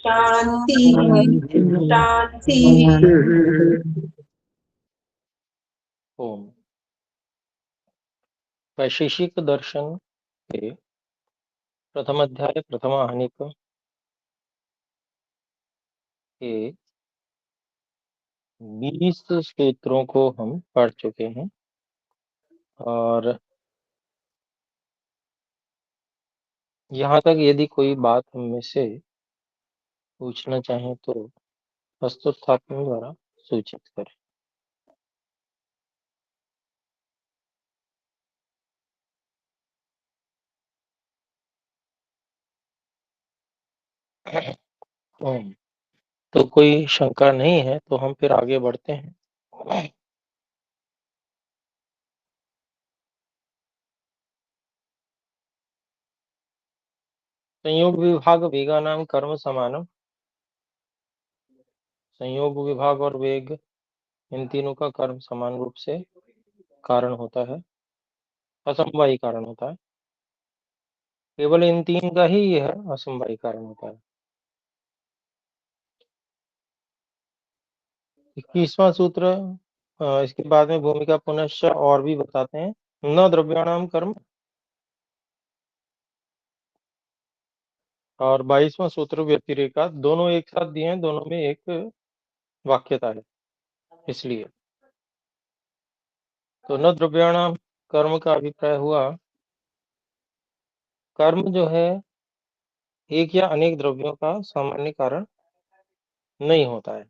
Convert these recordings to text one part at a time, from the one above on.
शांति शांति। ओम। वैशेषिक दर्शन के प्रथम अध्याय प्रथम आहनिक के 20 सूत्रों को हम पढ़ चुके हैं और यहाँ तक यदि कोई बात हम में से पूछना चाहें तो हस्तोत्थापन द्वारा सूचित करें। ओम। तो कोई शंका नहीं है तो हम फिर आगे बढ़ते हैं। संयोग विभाग वेगानाम कर्म समानम। संयोग विभाग और वेग इन तीनों का कर्म समान रूप से कारण होता है, असमवायी कारण होता है। केवल इन तीन का ही यह असमवायी कारण होता है। 21वां सूत्र इसके बाद में भूमिका पुनश्च और भी बताते हैं। न द्रव्याणाम कर्म। और 22वां सूत्र व्यतिरेका। दोनों एक साथ दिए हैं, दोनों में एक वाक्यता है, इसलिए तो न द्रव्याणाम कर्म का अभिप्राय हुआ कर्म जो है एक या अनेक द्रव्यों का सामान्य कारण नहीं होता है,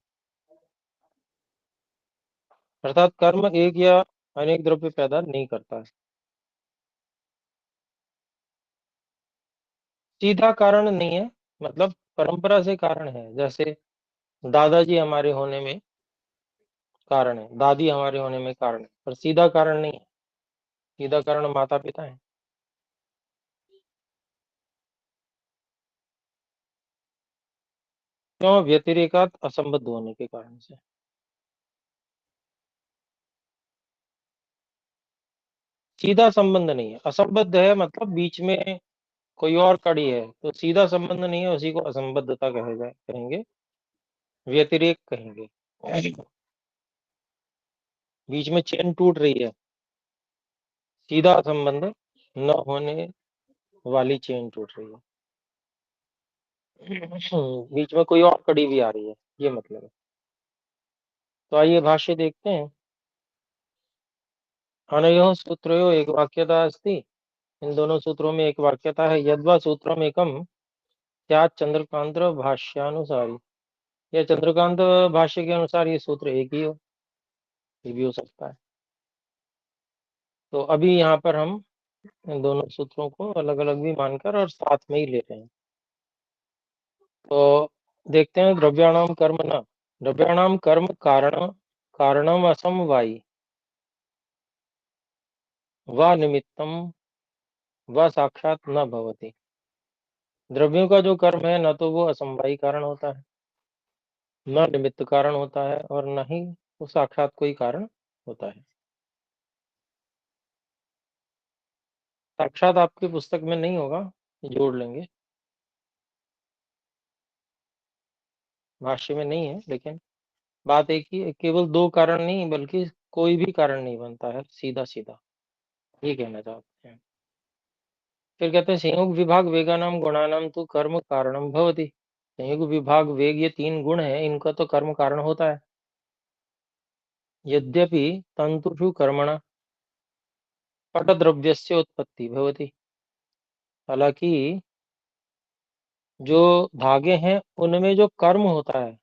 अर्थात कर्म एक या अनेक द्रव्य पैदा नहीं करता है। सीधा कारण नहीं है, मतलब परंपरा से कारण है। जैसे दादाजी हमारे होने में कारण है, दादी हमारे होने में कारण है, पर सीधा कारण नहीं है। सीधा कारण माता पिता है। क्यों? व्यतिरेकात असंबद्ध होने के कारण से। सीधा संबंध नहीं है, असंबद्ध है, मतलब बीच में कोई और कड़ी है, तो सीधा संबंध नहीं है, उसी को असंबद्धता कहेंगे, व्यतिरेक कहेंगे। बीच में चेन टूट रही है, सीधा संबंध न होने वाली चेन टूट रही है। बीच में कोई और कड़ी भी आ रही है, ये मतलब है। तो आइए भाष्य देखते हैं। अनयोः सूत्रयोः एक वाक्यता अस्ति। इन दोनों सूत्रों में एक वाक्यता है। यद्वा सूत्रम एकम स्यात् चंद्रकांत भाष्यानुसारी। या चंद्रकांत भाष्य के अनुसार ये सूत्र एक ही हो, ये भी हो सकता है। तो अभी यहाँ पर हम इन दोनों सूत्रों को अलग अलग भी मानकर और साथ में ही ले रहे हैं। तो देखते हैं। द्रव्याणाम कर्म न। द्रव्याणाम कर्म कारणम असमवायी व निमित्तम व साक्षात न भवति। द्रव्यों का जो कर्म है, न तो वो असमवायी कारण होता है, न निमित्त कारण होता है, और न ही वो साक्षात कोई कारण होता है। साक्षात आपकी पुस्तक में नहीं होगा, जोड़ लेंगे, भाष्य में नहीं है। लेकिन बात एक ही है, केवल दो कारण नहीं बल्कि कोई भी कारण नहीं बनता है सीधा सीधा, ये कहना चाहते हैं। फिर कहते हैं संयोग विभाग वेगानाम गुणानाम तो कर्म कारणम भवति। संयोग विभाग वेग ये तीन गुण है, इनका तो कर्म कारण होता है। यद्यपि तंतुषु कर्मणा पटद्रव्यस्य उत्पत्ति भवति। हालांकि जो धागे हैं उनमें जो कर्म होता है,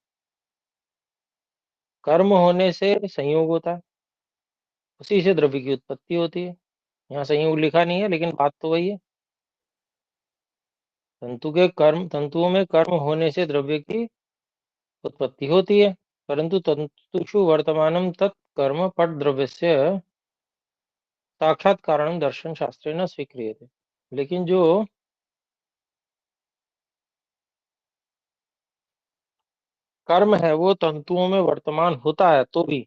कर्म होने से संयोग होता है, उसी से द्रव्य की उत्पत्ति होती है। यहाँ संयोग लिखा नहीं है, लेकिन बात तो वही है। तंतुओं में कर्म होने से द्रव्य की उत्पत्ति होती है, परंतु तंतुषु वर्तमानम तत्कर्म पट द्रव्यस्य साक्षात कारण दर्शन शास्त्रे न स्वीक्रियते। लेकिन जो कर्म है वो तंतुओं में वर्तमान होता है, तो भी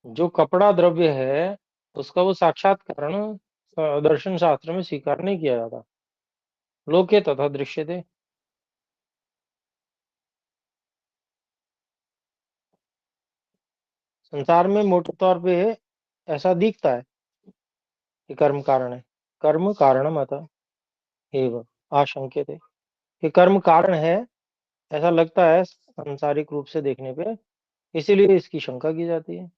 जो कपड़ा द्रव्य है उसका वो साक्षात कारण दर्शन शास्त्र में स्वीकार नहीं किया जाता। लोके तथा दृश्यते। संसार में मोटे तौर पे ऐसा दिखता है कि कर्म कारण है। कर्म कारणम अतः एव आशंक्यते, कि कर्म कारण है, ऐसा लगता है सांसारिक रूप से देखने पे, इसीलिए इसकी शंका की जाती है।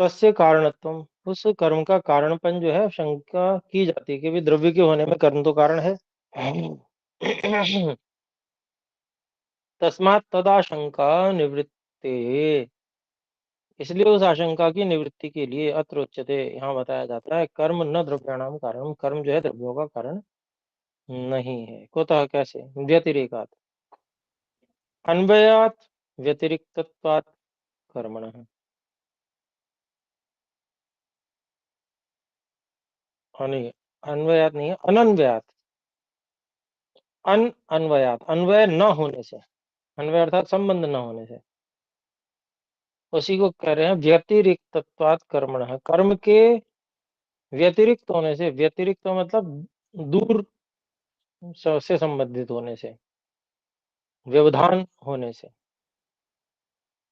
तस्य कारणत्वम, उस कर्म का कारणपन जो है शंका की जाती है कि भाई द्रव्य के होने में कर्म तो कारण है। तस्मात् तदाशंका निवृत्ते, इसलिए उस आशंका की निवृत्ति के लिए अत्र उच्यते, यहाँ बताया जाता है कर्म न द्रव्याणाम कारण, कर्म जो है द्रव्यों का कारण नहीं है। कुतः, कैसे? व्यतिरेकात्, अन्वयात् व्यतिरिक्तत्वात् कर्मणः, नहीं अन्वयात नहीं है, अनन्वयात, अनन्वयात, अन्वय न होने से, अन्वय अर्थात संबंध न होने से, उसी को कह रहे हैं व्यतिरिक्तत्वात् कर्मणः, कर्म के व्यतिरिक्त होने से, व्यतिरिक्त मतलब दूर से संबंधित होने से, व्यवधान होने से,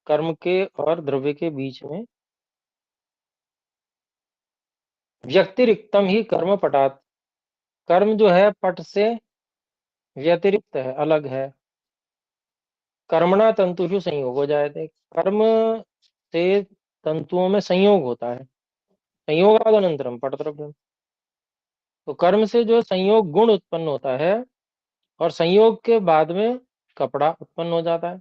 कर्म के और द्रव्य के बीच में व्यतिरिक्तम ही कर्म पटात, कर्म जो है पट से व्यतिरिक्त है, अलग है। कर्मणा तंतुषु संयोग हो जाए थे, कर्म से तंतुओं में संयोग होता है, संयोगाद अनंतरम पठद्रव्यम, तो कर्म से जो संयोग गुण उत्पन्न होता है और संयोग के बाद में कपड़ा उत्पन्न हो जाता है।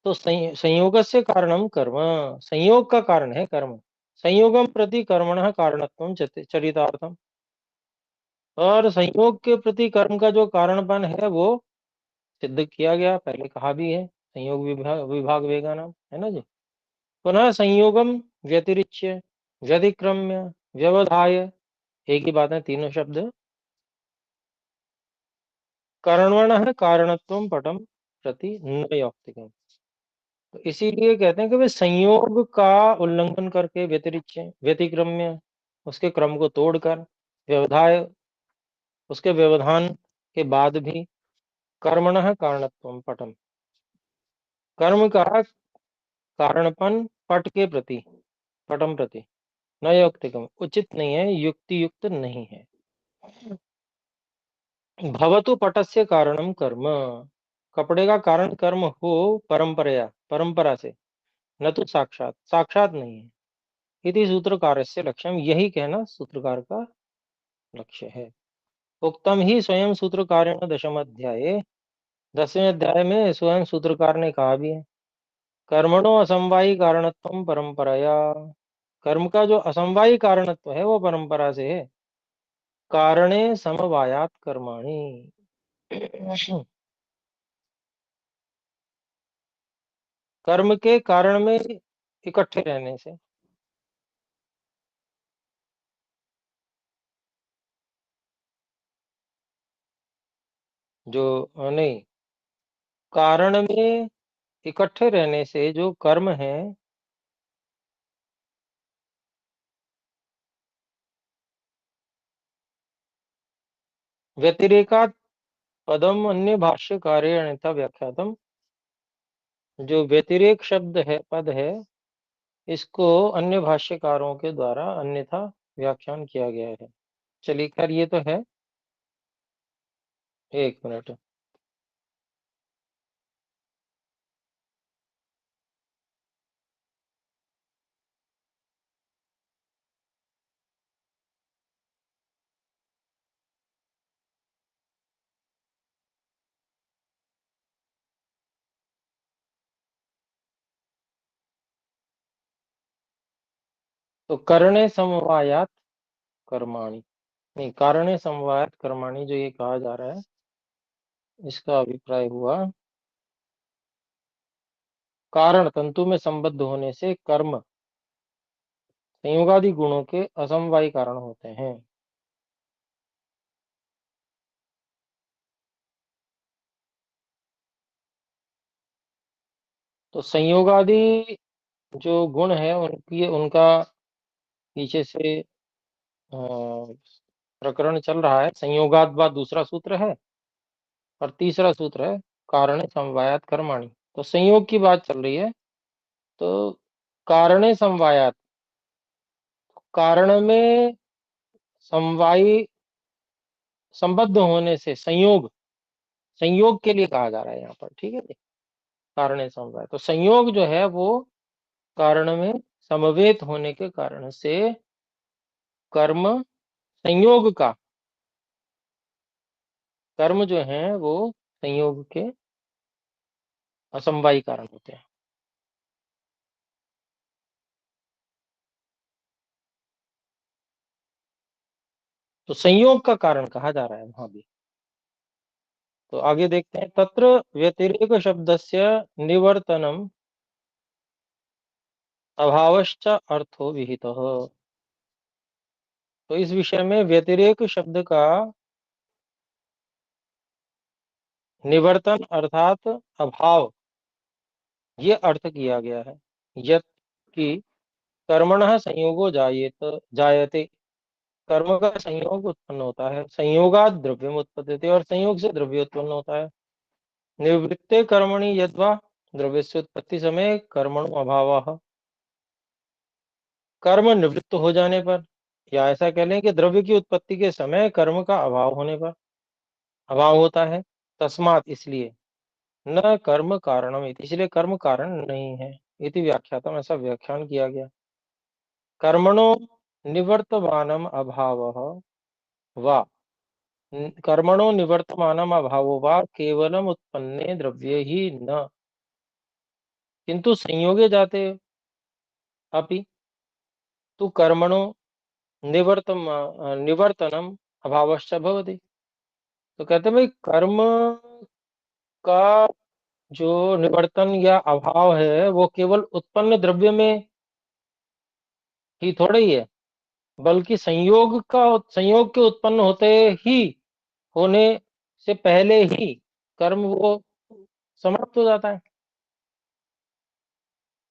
तो संयोग से कारणम कर्म, संयोग का कारण है कर्म, संयोगम प्रति कर्मण कारणत्वम चरितार्थम, और संयोग के प्रति कर्म का जो कारणपन है वो सिद्ध किया गया, पहले कहा भी है, संयोग विभाग विभाग वेगा नाम है ना जी। पुनः संयोगम व्यतिरिच्य व्यतिक्रम्य व्यवधाय, एक ही बात है, तीनों शब्द। कर्मण कारणत्वम पटम प्रति न यौक्तिकम, तो इसीलिए कहते हैं कि वे संयोग का उल्लंघन करके, व्यतिरिच्य व्यतिक्रम्य, उसके क्रम को तोड़कर, व्यवधाय, उसके व्यवधान के बाद भी, कर्मण कारणत्वम पटम, कर्म का कारणपन पट के प्रति, पटम प्रति न यौक्तिकम, उचित नहीं है, युक्ति युक्त नहीं है। भवतु पटस्य कारणम कर्म, कपड़े का कारण कर्म हो परंपराया, परंपरा से, न तो साक्षात, साक्षात नहीं है। इति सूत्रकार से लक्ष्यम, यही कहना सूत्रकार का लक्ष्य है। उक्तम ही स्वयं सूत्रकारेण दशम अध्याय, 10वें अध्याय में स्वयं सूत्रकार ने कहा भी है, कर्मणो असमवायी कारणत्वम परंपराया, कर्म का जो असमवायी कारणत्व है वो परंपरा से है। कारणे समवायात कर्माणि, कर्म के कारण में इकट्ठे रहने से, जो नहीं, कारण में इकट्ठे रहने से जो कर्म है, व्यतिरेकात् पदम अन्य भाष्य कार्य अन्यथा व्याख्यातम, जो व्यतिरेक शब्द है, पद है, इसको अन्य भाष्यकारों के द्वारा अन्यथा व्याख्यान किया गया है। चलिए खैर ये तो है, एक मिनट। तो करणे समवायात कर्माणि, नहीं, कारणे समवायात कर्माणि जो ये कहा जा रहा है, इसका अभिप्राय हुआ कारण तंतु में संबद्ध होने से कर्म संयोगादि गुणों के असमवायी कारण होते हैं। तो संयोगादि जो गुण है उनकी, उनका पीछे से प्रकरण चल रहा है, संयोगाद बाद दूसरा सूत्र है, और तीसरा सूत्र है कारण समवायात कर्माणि। तो संयोग की बात चल रही है। तो कारणे समवायात, कारण में समवायी संबद्ध होने से संयोग, संयोग के लिए कहा जा रहा है यहाँ पर, ठीक है जी। कारण समवाय, तो संयोग जो है वो कारण में समवेत होने के कारण से कर्म संयोग का, कर्म जो है वो संयोग के असमवायी कारण होते हैं। तो संयोग का कारण कहा जा रहा है वहां भी। तो आगे देखते हैं, तत्र व्यतिरेक शब्दस्य निवर्तनम अभावश्च अर्थो विहितः। तो इस विषय में व्यतिरेक शब्द का निवर्तन अर्थात अभाव, ये अर्थ किया गया है। यत कि कर्मणः संयोगो जायते, कर्म का संयोग उत्पन्न होता है, संयोगात द्रव्यम उत्पद्यते, और संयोग से द्रव्य उत्पन्न होता है। निवृत्ते कर्मणि यद्वा द्रव्यस्य उत्पत्ति समय कर्मणो अभावः, कर्म निवृत्त हो जाने पर, या ऐसा कह लें कि द्रव्य की उत्पत्ति के समय कर्म का अभाव होने पर अभाव होता है। तस्मात, इसलिए, न कर्म कारणम इति, इसलिए कर्म कारण नहीं है, इति व्याख्यातम, ऐसा व्याख्यान किया गया। कर्मणो निवर्तमानम अभावः वा, कर्मणो निवर्तमानम अभावो वा केवलम उत्पन्ने द्रव्ये ही न, किंतु संयोगे जाते अपि तु कर्मणो निवर्तनम अभावश्च भवति। तो कहते हैं भाई, कर्म का जो निवर्तन या अभाव है वो केवल उत्पन्न द्रव्य में ही थोड़ा ही है, बल्कि संयोग के उत्पन्न होते ही, होने से पहले ही कर्म वो समाप्त हो जाता है।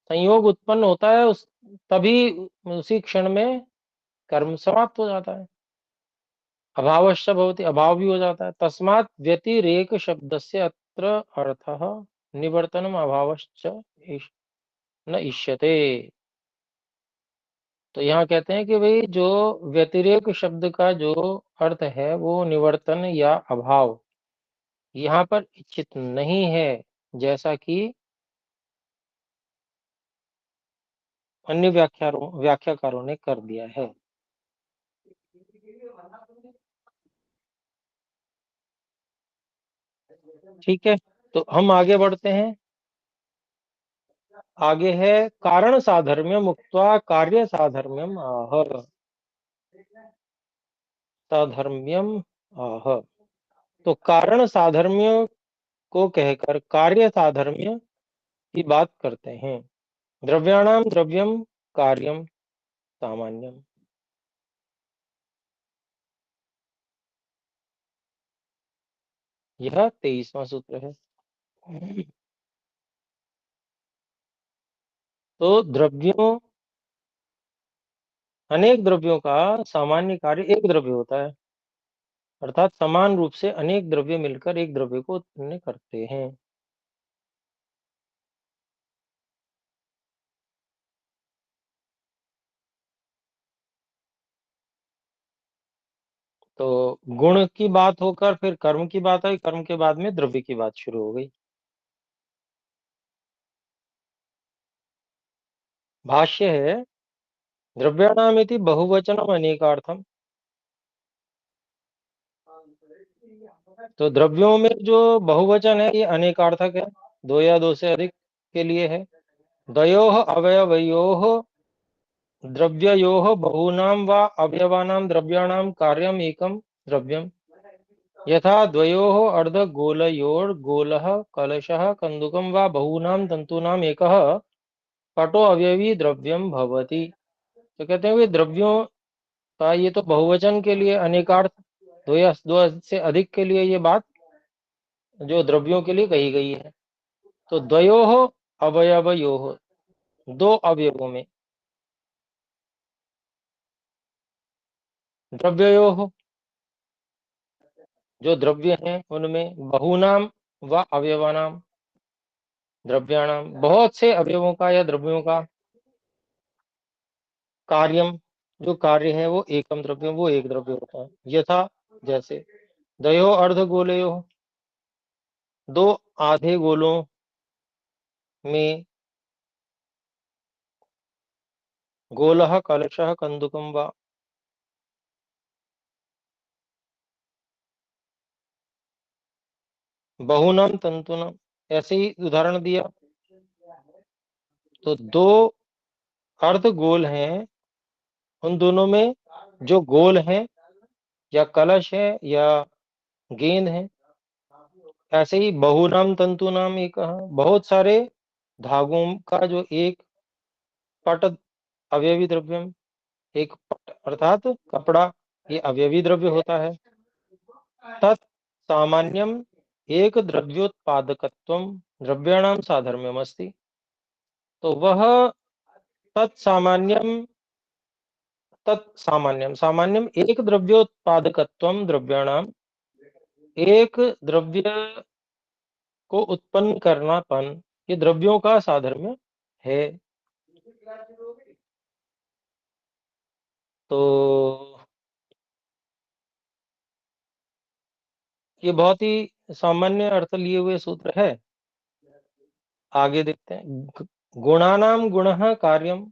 संयोग उत्पन्न होता है तभी उसी क्षण में कर्म समाप्त हो जाता है। अभावश्च भवति, अभाव भी हो जाता है। तस्मात् व्यतिरेक शब्दस्य अत्र अर्थः निवर्तनम अभावश्च न इष्यते। तो यहाँ कहते हैं कि भाई, जो व्यतिरेक शब्द का जो अर्थ है वो निवर्तन या अभाव यहाँ पर इच्छित नहीं है, जैसा कि अन्य व्याख्याकारों ने कर दिया है। ठीक है, तो हम आगे बढ़ते हैं। आगे है, कारण साधर्म्यम उक्त्वा कार्य साधर्म्यम आह, साधर्म्यम आह। तो कारण साधर्म्य को कहकर कार्य साधर्म्य की बात करते हैं। द्रव्याणाम द्रव्यम कार्यम सामान्यम, यह 23वां सूत्र है। तो द्रव्यों, अनेक द्रव्यों का सामान्य कार्य एक द्रव्य होता है, अर्थात समान रूप से अनेक द्रव्य मिलकर एक द्रव्य को उत्पन्न करते हैं। तो गुण की बात होकर फिर कर्म की बात आई, कर्म के बाद में द्रव्य की बात शुरू हो गई। भाष्य है, द्रव्याणामिति बहुवचनम अनेकार्थम। तो द्रव्यों में जो बहुवचन है ये अनेकार्थक है, दो या दो से अधिक के लिए है। द्वयोः अवयवयोः द्रव्ययोः बहूनां वा अवयवानां द्रव्याणां कार्यम् एकं द्रव्यम्, यथा द्वयोः अर्धगोलयोर्गोलः कलशः कन्दुकं वा बहूनां तन्तूनाम् एकः पटो अवयवी द्रव्यम भवति। तो कहते हैं कि द्रव्यों का ये तो बहुवचन के लिए अनेकार्थ, दो या दो से अधिक के लिए ये बात जो द्रव्यों के लिए कही गई है। तो द्वयोः अवयवयोः, दो अवयवों में, द्रव्ययोः, जो द्रव्य हैं उनमें, बहूनाम व अवयवानाम, द्रव्याणाम बहुत से अवयवों का या द्रव्यों का कार्यम जो कार्य है वो एकम द्रव्य वो एक द्रव्य होता है। यथा जैसे दयो अर्ध गोलयो दो आधे गोलों में गोलः कलशः कंदुकम व बहुनम तंतुनम ऐसे ही उदाहरण दिया। तो दो अर्ध गोल हैं, उन दोनों में जो गोल है या कलश है या गेंद है। ऐसे ही बहुनाम तंतु नाम एक बहुत सारे धागों का जो एक पट अवयवी द्रव्यम एक पट अर्थात कपड़ा ये अवयवी द्रव्य होता है। तत् सामान्यम एक द्रव्योत्पादकत्वम द्रव्याणाम साधर्म्यम अस्ति। तो वह तत्सामान्यम तत्सामान्यम सामान्यम एक द्रव्योत्पादकत्वम द्रव्याणाम एक द्रव्य को उत्पन्न करनापन ये द्रव्यों का साधर्म्य है। तो ये बहुत ही सामान्य अर्थ लिए हुए सूत्र है। आगे देखते हैं। गुणानाम गुणः कार्यम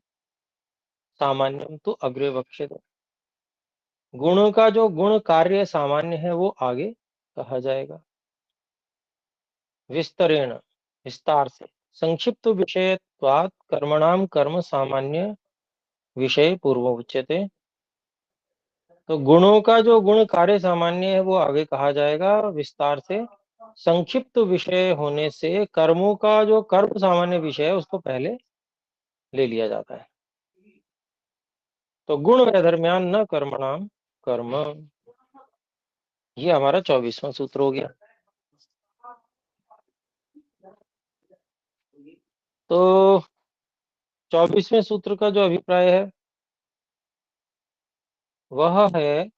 सामान्यम तो अग्रे वक्ष्यते। गुणों का जो गुण कार्य सामान्य है वो आगे कहा जाएगा। विस्तरेण विस्तार से संक्षिप्त विषयत्वात् कर्मणाम कर्म सामान्य विषय पूर्व उच्यते। तो गुणों का जो गुण कार्य सामान्य है वो आगे कहा जाएगा विस्तार से। संक्षिप्त विषय होने से कर्मों का जो कर्म सामान्य विषय है उसको पहले ले लिया जाता है। तो गुण वैधर्म्यान न कर्मणाम कर्म, ये हमारा 24वां सूत्र हो गया। तो 24वें सूत्र का जो अभिप्राय है वह है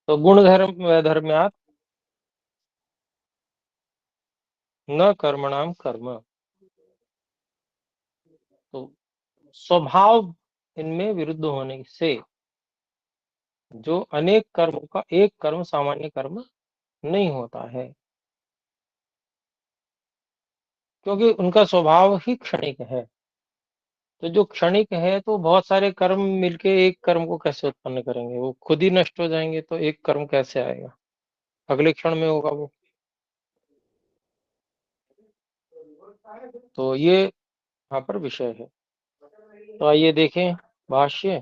तो गुण धर्म वैधर्म्यात् न कर्मणाम कर्म। तो स्वभाव इनमें विरुद्ध होने से जो अनेक कर्मों का एक कर्म सामान्य कर्म नहीं होता है, क्योंकि उनका स्वभाव ही क्षणिक है। तो जो क्षणिक है तो बहुत सारे कर्म मिलके एक कर्म को कैसे उत्पन्न करेंगे, वो खुद ही नष्ट हो जाएंगे, तो एक कर्म कैसे आएगा, अगले क्षण में होगा वो। तो ये यहाँ पर विषय है। तो आइए देखें भाष्य।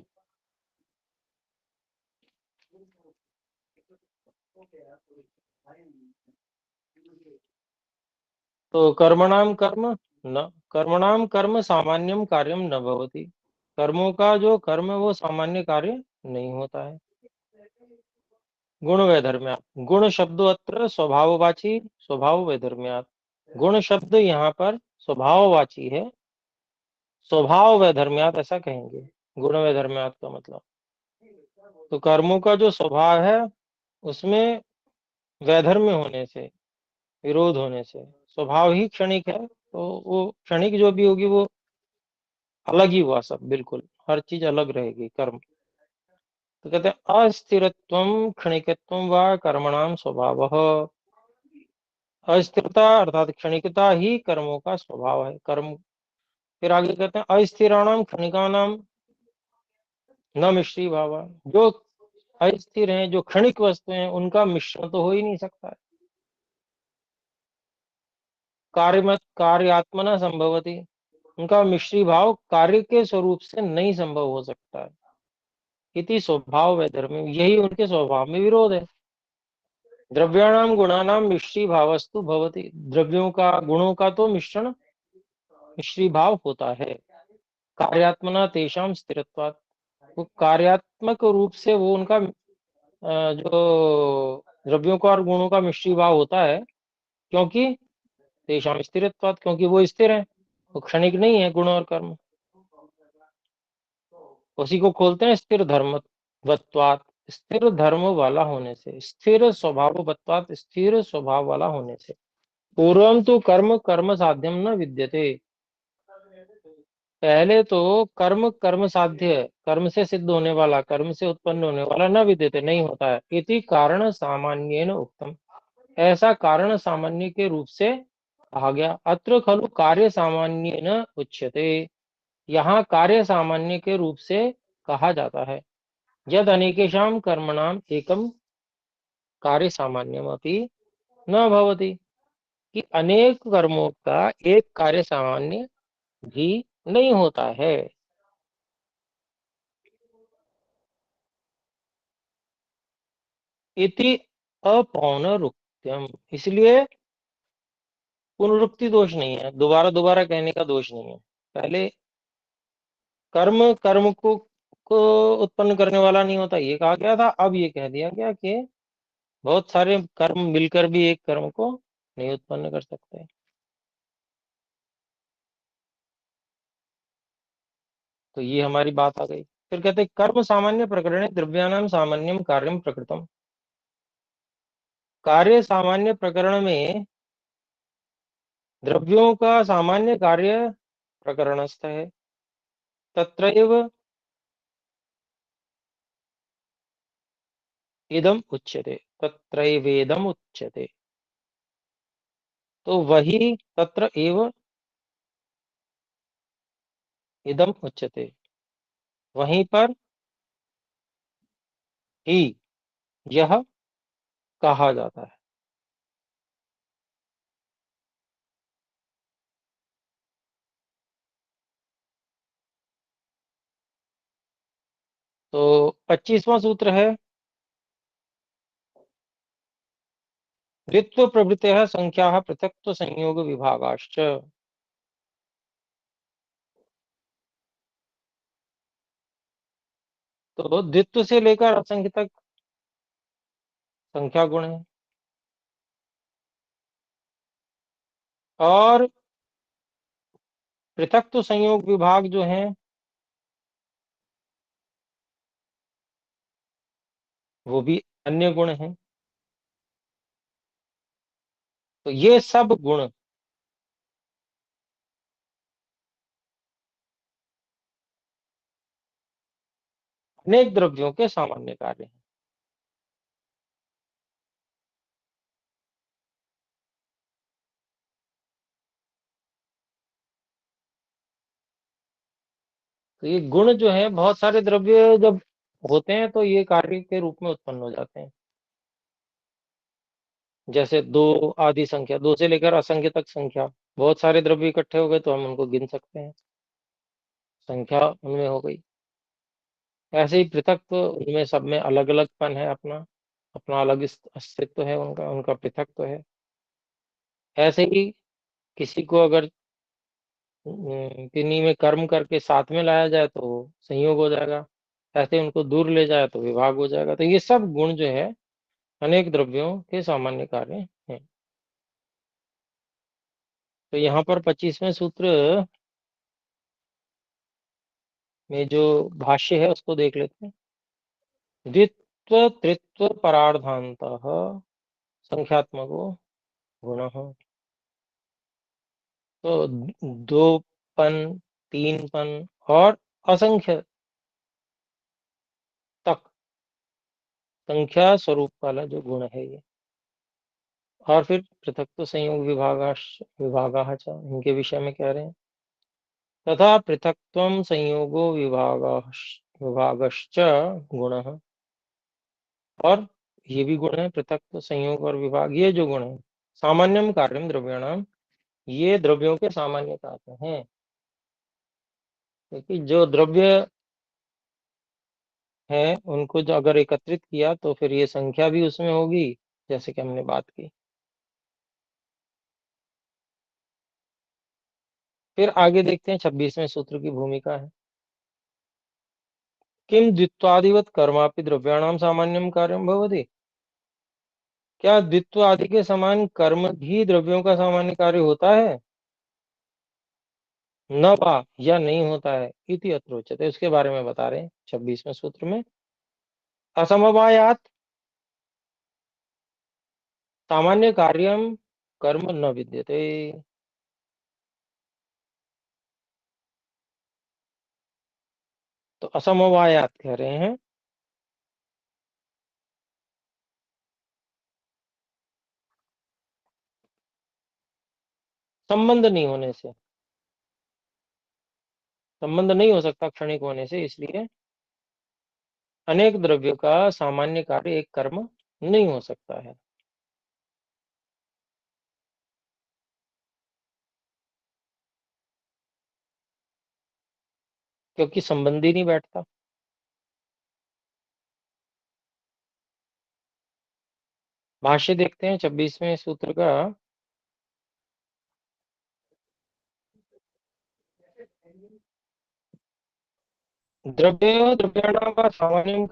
तो कर्मणाम कर्म न कर्मणाम कर्म सामान्यम कार्यम न भवति। कर्मों का जो कर्म है वो सामान्य कार्य नहीं होता है। गुण वैधर्म्यात् गुण शब्दो अत्र स्वभाववाची स्वभाव वैधर्म्यात् गुण शब्द यहाँ पर स्वभाववाची है, स्वभाव वैधर्म्यात् ऐसा कहेंगे। गुण वैधर्म्यात् का मतलब तो कर्मों का जो स्वभाव है उसमें वैधर्म्य होने से विरोध होने से स्वभाव ही क्षणिक है, तो वो क्षणिक जो भी होगी वो अलग ही हुआ, सब बिल्कुल हर चीज अलग रहेगी कर्म। तो कहते हैं अस्थिरत्वम क्षणिकत्वम व कर्मणाम स्वभाव। अस्थिरता अर्थात क्षणिकता ही कर्मों का स्वभाव है। कर्म फिर आगे कहते हैं अस्थिराणाम क्षणिकानाम न मिश्री भावा। जो अस्थिर हैं, जो क्षणिक वस्तु हैं, उनका मिश्रण तो हो ही नहीं सकता है। कार्यात्मना संभवती, उनका मिश्री भाव कार्य के स्वरूप से नहीं संभव हो सकता है। इति स्वभाव वैधर्म, यही उनके स्वभाव में विरोध है। द्रव्याणाम गुणानाम मिश्री भावस्तु भवति, द्रव्यों का गुणों का तो मिश्री भाव होता है। कार्यात्मना तेषाम स्थिरत्वात्, वो कार्यात्मक रूप से वो उनका जो द्रव्यों का और गुणों का मिश्री भाव होता है, क्योंकि तेषाम स्थिरत्वात्, क्योंकि वो स्थिर है, वो क्षणिक नहीं है गुण और कर्म। उसी को खोलते हैं स्थिर धर्मवत्वात्, स्थिर धर्म वाला होने से, स्थिर स्वभाववत्वात्, स्थिर स्वभाव वाला होने से। पूर्वम तो कर्म कर्म साध्यम न विद्यते, पहले तो कर्म कर्म साध्य, कर्म से सिद्ध होने वाला, कर्म से उत्पन्न होने वाला न विद्यते, नहीं होता है। इति कारण सामान्येन उक्तम, ऐसा कारण सामान्य के रूप से कहा गया। अत्र खलु कार्य सामान्येन उच्यते, यहाँ कार्य सामान्य के रूप से कहा जाता है। यद अनेकेषां कर्मणाम एकम कार्य सामान्यमपि न भवति, कि अनेक कर्मों का एक कार्य सामान्य भी नहीं होता है। इति अपौनरुक्त्यम, इसलिए पुनरुक्ति दोष नहीं है, दोबारा दोबारा कहने का दोष नहीं है। पहले कर्म कर्म को उत्पन्न करने वाला नहीं होता, ये कहा गया था। अब ये कह दिया गया कि बहुत सारे कर्म मिलकर भी एक कर्म को नहीं उत्पन्न कर सकते। तो ये हमारी बात आ गई। फिर कहते हैं कर्म सामान्य प्रकरण द्रव्याणाम सामान्यम कार्यम प्रकृतम, कार्य सामान्य प्रकरण में द्रव्यों का सामान्य कार्य प्रकरणस्थ है। तत्रैव इदम उच्यते, तत्रैवेदम उच्यते, तो वही तत्र एव इदम उच्यते, वहीं पर ही यह कहा जाता है। तो 25वां सूत्र है, द्वित्व प्रभृतयः संख्याः पृथक्त्व संयोग विभागाश्च। तो द्वित्व से लेकर असंख्य तक संख्या गुण है, और पृथक्त्व संयोग विभाग जो है वो भी अन्य गुण है। तो ये सब गुण अनेक द्रव्यों के सामान्य कार्य हैं। तो ये गुण जो है, बहुत सारे द्रव्य जब होते हैं तो ये कार्य के रूप में उत्पन्न हो जाते हैं। जैसे दो आदि संख्या, दो से लेकर असंख्य तक संख्या, बहुत सारे द्रव्य इकट्ठे हो गए तो हम उनको गिन सकते हैं, संख्या उनमें हो गई। ऐसे ही पृथक्त्व, उनमें सब में अलग अलगपन है, अपना अपना अलग अस्तित्व है, उनका उनका पृथक्त्व है। ऐसे ही किसी को अगर किन्हीं में कर्म करके साथ में लाया जाए तो संयोग हो जाएगा, ऐसे उनको दूर ले जाए तो विभाग हो जाएगा। तो ये सब गुण जो है अनेक द्रव्यों के सामान्य कार्य हैं। तो यहाँ पर 25वें सूत्र में जो भाष्य है उसको देख लेते हैं। द्वित्व त्रित्व परार्धान्तः संख्यात्मको गुणः, तो दोपन, तीनपन और असंख्य तक संख्या स्वरूप वाला जो गुण है ये। और फिर पृथक्त्व संयोग विभागाः च, इनके विषय में कह रहे हैं। तथा पृथक्त्वं संयोगो विभागश्च गुणः, और ये भी गुण है, पृथक संयोग और विभाग, ये जो गुण है। सामान्यम कार्यम द्रव्याणाम, ये द्रव्यों के सामान्य कार्य हैं, क्योंकि जो द्रव्य है उनको जो अगर एकत्रित किया तो फिर ये संख्या भी उसमें होगी, जैसे कि हमने बात की। फिर आगे देखते हैं 26वें सूत्र की भूमिका है। किम द्वित्वादिवत कर्मापि द्रव्याणाम सामान्यम कार्यम भवति, क्या द्वित्व आदि के समान कर्म भी द्रव्यों का सामान्य कार्य होता है? न वा, या नहीं होता है, इति अत्र उच्यते, उसके बारे में बता रहे हैं 26वें सूत्र में। असमवायात सामान्य कार्यम कर्म न विद्यते, तो असमवायात कह रहे हैं संबंध नहीं होने से, संबंध नहीं हो सकता क्षणिक होने से, इसलिए अनेक द्रव्यों का सामान्य कार्य एक कर्म नहीं हो सकता है। क्योंकि संबंध ही नहीं बैठता। भाष्य देखते हैं 26वें सूत्र का। द्रव्य द्रव्याणां वा सामान्य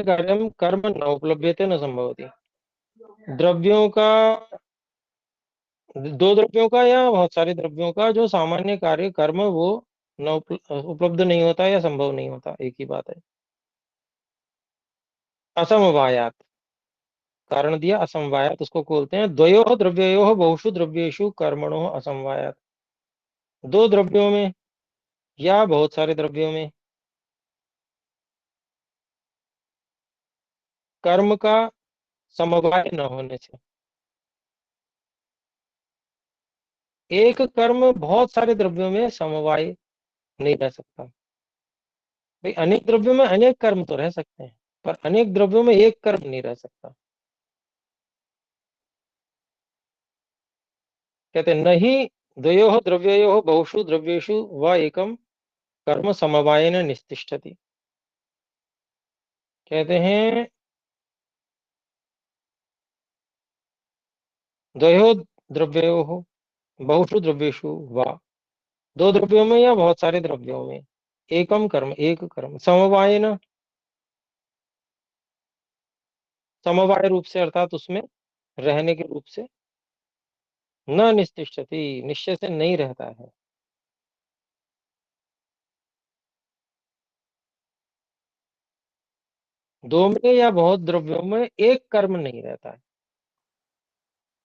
कार्यम कर्म न उपलभ्यते न संभवति। द्रव्यों का, दो द्रव्यों का या बहुत सारे द्रव्यों का जो सामान्य कार्य कर्म वो न उपलब्ध नहीं होता या संभव नहीं होता, एक ही बात है। असमवायात, कारण दिया असमवायात, उसको बोलते हैं द्वयोः द्रव्ययोः बहुषु द्रव्येषु कर्मणोः असमवायात। दो द्रव्यों में या बहुत सारे द्रव्यों में कर्म का समवाय न होने से, एक कर्म बहुत सारे द्रव्यों में समवाय नहीं रह सकता। भाई अनेक द्रव्यों में अनेक कर्म तो रह सकते हैं, पर अनेक द्रव्यों में एक कर्म नहीं रह सकता। कहते हैं नहीं, द्वयोः द्रव्ययोः बहुषु द्रव्येषु व एकम कर्म समवायेन निस्तिष्ठति। कहते हैं द्वयोः द्रव्ययोः बहुषु द्रव्येषु व, दो द्रव्यों में या बहुत सारे द्रव्यों में एकम कर्म एक कर्म समवायेन, समवाय रूप से अर्थात उसमें रहने के रूप से, न निस्तिष्ठति, निश्चय से नहीं रहता है। दो में या बहुत द्रव्यों में एक कर्म नहीं रहता है।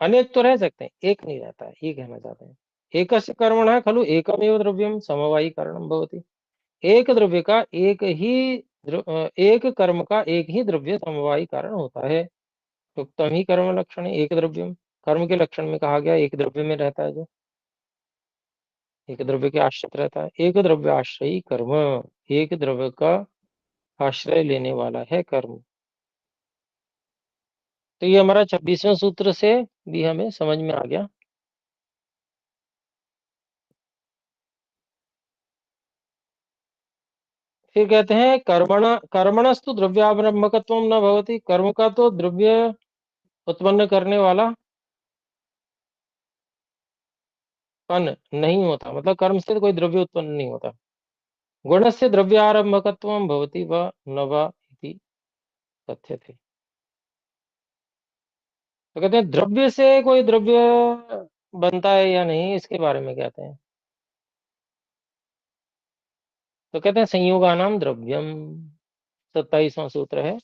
अनेक तो रह सकते हैं, एक नहीं रहता है, ये कहना चाहते हैं। एकस्य कर्मणः खलु एकमेव द्रव्यम समवायी कारणम भवति। एक द्रव्य का एक ही एक कर्म का एक ही द्रव्य समवायी कारण होता है। तो तम ही कर्म लक्षण है एक द्रव्यम, कर्म के लक्षण में कहा गया एक द्रव्य में रहता है, जो एक द्रव्य के आश्रित रहता है। एक द्रव्य आश्रयी कर्म, एक द्रव्य का आश्रय लेने वाला है कर्म। तो ये हमारा 26वें सूत्र से भी हमें समझ में आ गया। फिर कहते हैं कर्मणस्तु द्रव्यारंभकत्व न भवति, कर्म का तो द्रव्य उत्पन्न करने वाला पन नहीं होता, मतलब कर्म से तो कोई द्रव्य उत्पन्न नहीं होता। गुणस्य द्रव्यारंभकत्व भवति व न वा इति कथ्यते। तो कहते हैं द्रव्य से कोई द्रव्य बनता है या नहीं, इसके बारे में कहते हैं। तो कहते हैं संयोगानाम द्रव्यम, 27वां सूत्र है।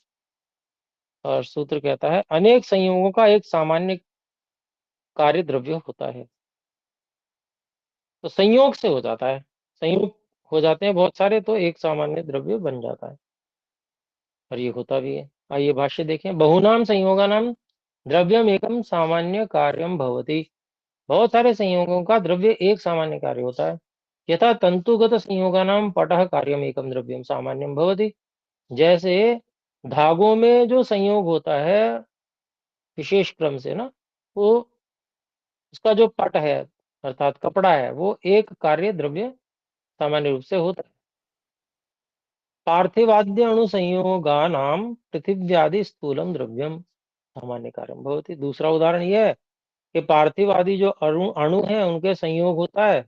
और सूत्र कहता है अनेक संयोगों का एक सामान्य कार्य द्रव्य होता है। तो संयोग से हो जाता है, संयोग हो जाते हैं बहुत सारे, तो एक सामान्य द्रव्य बन जाता है, और ये होता भी है। आइए भाष्य देखें। बहुनाम संयोगानाम द्रव्यम एकम सामान्य कार्यम भवति, बहुत सारे संयोगों का द्रव्य एक सामान्य कार्य होता है। यथा तंतुगत संयोगानाम पटः कार्यम एकम द्रव्यम सामान्यम भवति, जैसे धागों में जो संयोग होता है विशेष क्रम से ना, वो उसका जो पट है अर्थात कपड़ा है, वो एक कार्य द्रव्य सामान्य रूप से होता है। पार्थिवाद्य अणु संयोगानाम पृथिव्यादि स्थूलम द्रव्यम सामान्य कार्यम भवति। दूसरा उदाहरण यह है कि पार्थिव आदि जो अणु अणु है उनके संयोग होता है,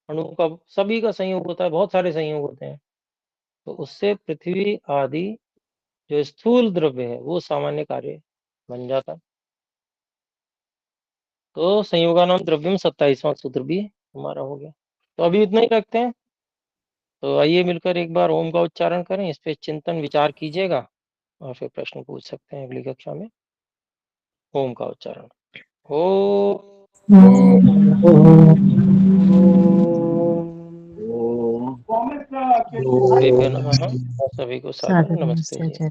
अणु का सभी का संयोग होता है, बहुत सारे संयोग होते हैं, तो उससे पृथ्वी आदि जो स्थूल द्रव्य है वो सामान्य कार्य बन जाता है। तो संयोगानाम द्रव्यम 27वां सूत्र भी हमारा हो गया। तो अभी इतना ही रखते हैं। तो आइए मिलकर एक बार ओम का उच्चारण करें, इस पे चिंतन विचार कीजिएगा और फिर प्रश्न पूछ सकते हैं अगली कक्षा में। ओम का उच्चारण। ओ ओम देभ्यो नमः। सभी को सादर नमस्ते जी।